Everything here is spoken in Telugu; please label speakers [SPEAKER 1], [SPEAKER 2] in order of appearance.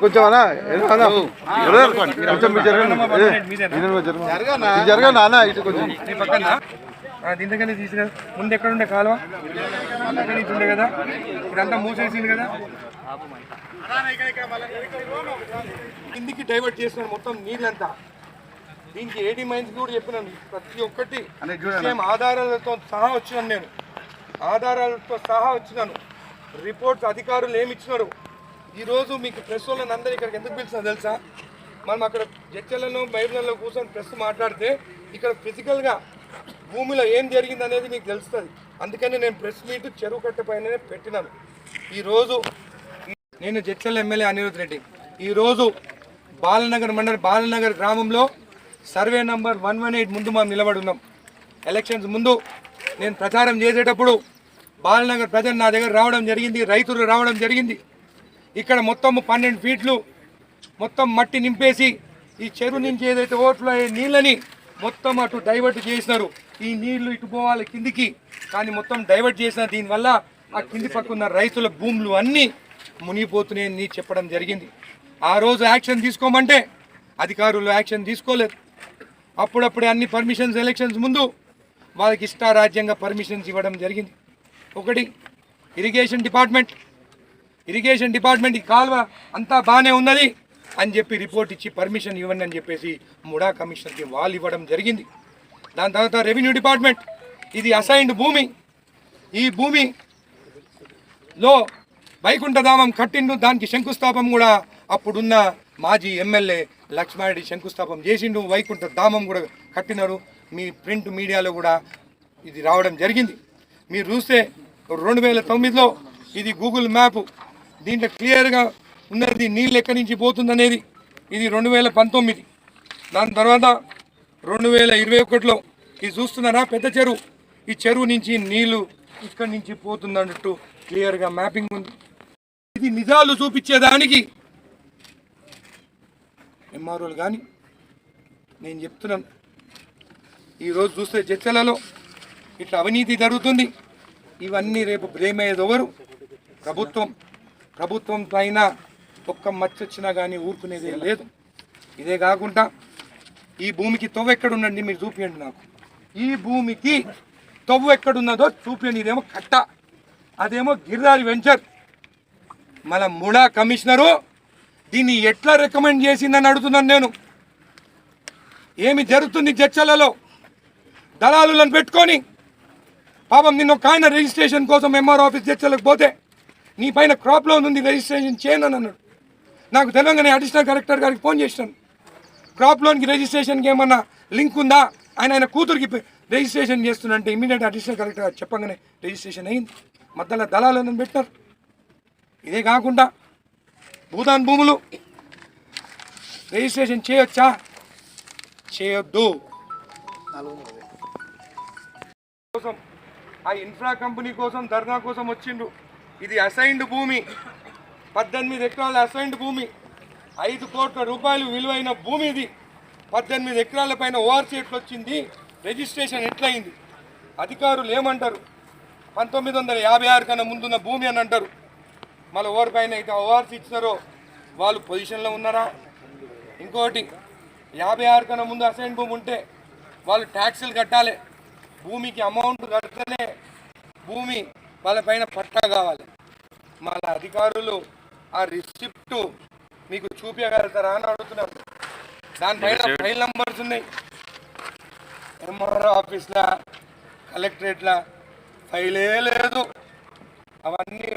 [SPEAKER 1] కొంచెం అన్న కొంచెం జరగనా అన్న ఇటు కొంచెం
[SPEAKER 2] పక్కన దీని దగ్గర తీసుకురా. ముందు ఎక్కడ ఉండే కాలువ అక్కడి నుంచి ఉండే కదా, ఇదంతా మూసేసింది కదా, కిందికి డైవర్ట్ చేసిన మొత్తం నీళ్ళంతా. దీనికి 80 మైన్స్ కూడా చెప్పినాను. ప్రతి ఒక్కటి ఆధారాలతో సహా వచ్చినాను, నేను ఆధారాలతో సహా వచ్చినాను. రిపోర్ట్స్ అధికారులు ఏమి ఇచ్చినారు. ఈరోజు మీకు ప్రెస్ వాళ్ళని అందరూ ఇక్కడికి ఎందుకు పిలిచినా తెలుసా? మనం అక్కడ జడ్చలలో బైబిల్లో కూర్చొని ప్రెస్ మాట్లాడితే ఇక్కడ ఫిజికల్గా భూమిలో ఏం జరిగింది అనేది మీకు తెలుస్తుంది. అందుకని నేను ప్రెస్ మీట్ చెరువు కట్ట పైననే పెట్టినాను. ఈరోజు నేను జడ్చల ఎమ్మెల్యే అనిరుద్ రెడ్డి ఈరోజు బాలనగర్ మండలం బాలనగర్ గ్రామంలో సర్వే నంబర్ 118 ముందు మనం నిలబడి ఉన్నాం. ఎలక్షన్స్ ముందు నేను ప్రచారం చేసేటప్పుడు బాలనగర్ ప్రజలు నా దగ్గర రావడం జరిగింది, రైతులు రావడం జరిగింది. ఇక్కడ మొత్తం 12 ఫీట్లు మొత్తం మట్టి నింపేసి ఈ చెరువు నుంచి ఏదైతే ఓట్లు అయ్యే నీళ్ళని మొత్తం అటు డైవర్ట్ చేసినారు. ఈ నీళ్లు ఇటు పోవాలి కిందికి, కానీ మొత్తం డైవర్ట్ చేసిన దీనివల్ల ఆ కింది పక్కన రైతుల భూములు అన్నీ మునిగిపోతున్నాయని చెప్పడం జరిగింది. ఆ రోజు యాక్షన్ తీసుకోమంటే అధికారులు యాక్షన్ తీసుకోలేదు. అప్పుడప్పుడే అన్ని పర్మిషన్స్ ఎలక్షన్స్ ముందు వాళ్ళకి ఇష్టారాజ్యంగా పర్మిషన్స్ ఇవ్వడం జరిగింది. ఒకటి ఇరిగేషన్ డిపార్ట్మెంట్ ఈ కాలువ అంతా బాగానే ఉన్నది అని చెప్పి రిపోర్ట్ ఇచ్చి పర్మిషన్ ఇవ్వండి అని చెప్పేసి ముడా కమిషనర్కి వాళ్ళు ఇవ్వడం జరిగింది. దాని తర్వాత రెవెన్యూ డిపార్ట్మెంట్, ఇది అసైన్డ్ భూమి, ఈ భూమిలో వైకుంఠధామం కట్టిండు. దానికి శంకుస్థాపం కూడా అప్పుడున్న మాజీ ఎమ్మెల్యే లక్ష్మారెడ్డి శంకుస్థాపం చేసిండు. వైకుంఠధామం కూడా కట్టినారు. మీ ప్రింట్ మీడియాలో కూడా ఇది రావడం జరిగింది. మీరు చూస్తే 2009లో ఇది గూగుల్ మ్యాప్, దీంట్లో క్లియర్గా ఉన్నది నీళ్ళు ఎక్కడి నుంచి పోతుందనేది. ఇది 2019. దాని తర్వాత 2021లో ఇది చూస్తున్నారా పెద్ద చెరువు, ఈ చెరువు నుంచి నీళ్లు ఇక్కడి నుంచి పోతుందన్నట్టు క్లియర్గా మ్యాపింగ్ ఉంది. ఇది నిజాలు చూపించేదానికి ఎంఆర్ఓలు కానీ నేను చెప్తున్నాను. ఈరోజు చూస్తే చర్చలలో ఇట్లా అవినీతి జరుగుతుంది. ఇవన్నీ రేపు బ్లేమ్ అయ్యేది ఎవరు? ప్రభుత్వం పైన ఒక్క మచ్చ వచ్చినా కానీ ఊరుకునేదే లేదు. ఇదే కాకుండా ఈ భూమికి తవ్వు ఎక్కడుండండి మీరు చూపించండి నాకు. ఈ భూమికి తవ్వు ఎక్కడున్నదో చూపించండి. ఇదేమో కట్ట, అదేమో గిరిదారి వెంచర్. మన ముడా కమిషనరు దీన్ని ఎట్లా రికమెండ్ చేసిందని అడుగుతున్నాను నేను. ఏమి జరుగుతుంది చర్చలలో? దళారులను పెట్టుకొని పాపం నిన్న ఒక ఆయన రిజిస్ట్రేషన్ కోసం ఎంఆర్ ఆఫీస్ చర్చలకు పోతే నీ పైన క్రాప్ లోన్ ఉంది రిజిస్ట్రేషన్ చేయను అన్నాడు. నాకు తెలంగాణ అడిషనల్ కలెక్టర్ గారికి ఫోన్ చేసినాను. క్రాప్ లోన్కి రిజిస్ట్రేషన్కి ఏమన్నా లింక్ ఉందా, ఆయన కూతురికి రిజిస్ట్రేషన్ చేస్తున్నంటే ఇమీడియట్ అడిషనల్ కలెక్టర్ గారు చెప్పగానే రిజిస్ట్రేషన్ అయింది. మధ్యలో దళాలను పెట్టారు. ఇదే కాకుండా భూదాన్ భూములు రిజిస్ట్రేషన్ చేయొచ్చా, చేయొద్దు కోసం ఆ ఇన్ఫ్రా కంపెనీ కోసం ధర్నా కోసం వచ్చిండు. ఇది అసైన్డ్ భూమి, 18 ఎకరాల అసైన్డ్ భూమి, 5 కోట్ల రూపాయలు విలువైన భూమి. ఇది 18 ఎకరాల పైన ఓఆర్సీ ఎట్లా వచ్చింది, రిజిస్ట్రేషన్ ఎట్లయింది? అధికారులు ఏమంటారు? 1956 కన్నా ముందున్న భూమి అని అంటారు. మళ్ళీ ఎవరిపైన అయితే ఓఆర్సీ ఇచ్చినారో వాళ్ళు పొజిషన్లో ఉన్నారా? ఇంకోటి 56 కన్నా ముందు అసైన్ భూమి ఉంటే వాళ్ళు ట్యాక్సులు కట్టాలి. భూమికి అమౌంట్ కడితేనే భూమి వాళ్ళపైన పట్టా కావాలి. మళ్ళీ అధికారులు ఆ రిసిప్ట్ మీకు చూపించగలుగుతారా అని అడుగుతున్నారు. దానిపైన ఫైల్ నంబర్స్ ఉన్నాయి. ఎంఆర్ఓ ఆఫీస్లో, కలెక్టరేట్లో ఫైలే లేదు. అవన్నీ